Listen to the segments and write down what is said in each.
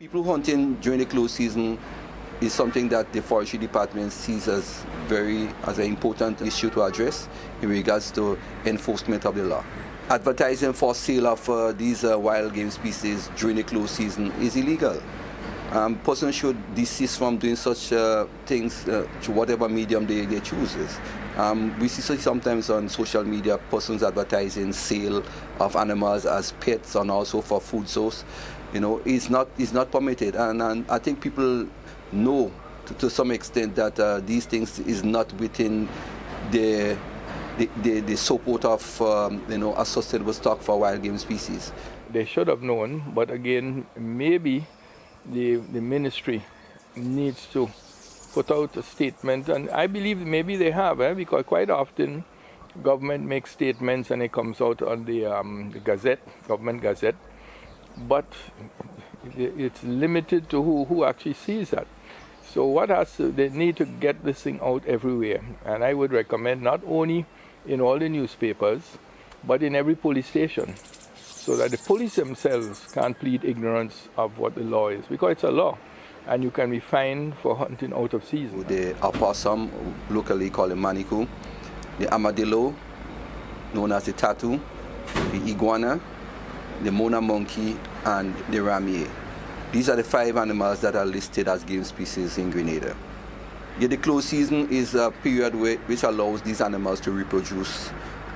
People hunting during the close season is something that the Forestry Department sees as an important issue to address in regards to enforcement of the law. Advertising for sale of these wild game species during the close season is illegal. Persons should desist from doing such things to whatever medium they choose. We see sometimes on social media persons advertising sale of animals as pets and also for food source. You know, it's not permitted, and I think people know to some extent that these things is not within the support of a sustainable stock for wild game species. They should have known, but again, maybe the ministry needs to put out a statement, and I believe maybe they have, because quite often government makes statements and it comes out on the Gazette, government Gazette, but it's limited to who actually sees that. So they need to get this thing out everywhere, and I would recommend not only in all the newspapers, but in every police station, so that the police themselves can't plead ignorance of what the law is, because it's a law, and you can be fined for hunting out of season. The opossum, locally called the Manicou, the armadillo, known as the Tatou, the Iguana, the Mona monkey, and the Ramier. These are the 5 animals that are listed as game species in Grenada. Yet the close season is a period which allows these animals to reproduce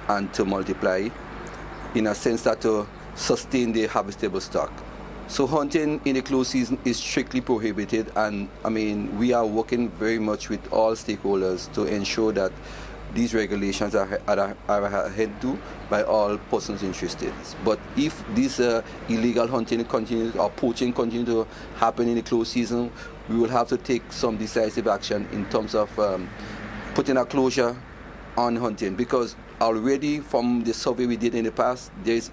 and to multiply, in a sense that to sustain the harvestable stock. So hunting in the close season is strictly prohibited, and I mean, we are working very much with all stakeholders to ensure that these regulations are adhered to by all persons interested. But if this illegal hunting continues or poaching continues to happen in the close season, we will have to take some decisive action in terms of putting a closure on hunting, because already from the survey we did in the past, there's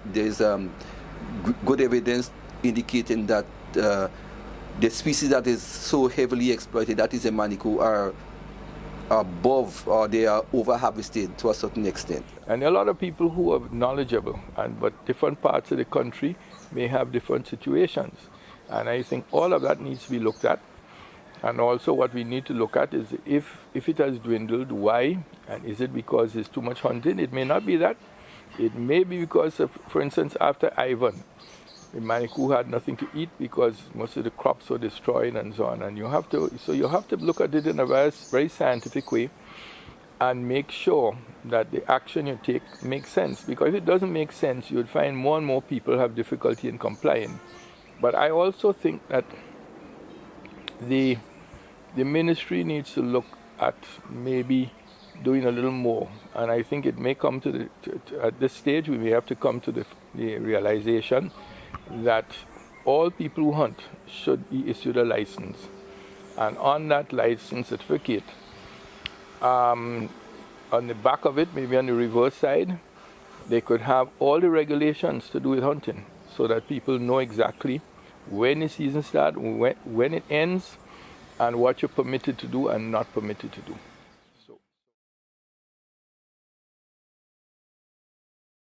good evidence indicating that the species that is so heavily exploited, that is a Manicou, are above, or they are over-harvested to a certain extent. And a lot of people who are knowledgeable, but different parts of the country may have different situations. And I think all of that needs to be looked at. And also what we need to look at is if it has dwindled, why? And is it because there's too much hunting? It may not be that. It may be because of, for instance, after Ivan, the Manicou had nothing to eat because most of the crops were destroyed and so on. And you have to look at it in a very scientific way and make sure that the action you take makes sense. Because if it doesn't make sense, you would find more and more people have difficulty in complying. But I also think that the ministry needs to look at maybe doing a little more. And I think it may come to at this stage, we may have to come to the realization that all people who hunt should be issued a license, and on that license certificate, on the back of it, maybe on the reverse side, they could have all the regulations to do with hunting, so that people know exactly when the season starts, when it ends, and what you're permitted to do and not permitted to do.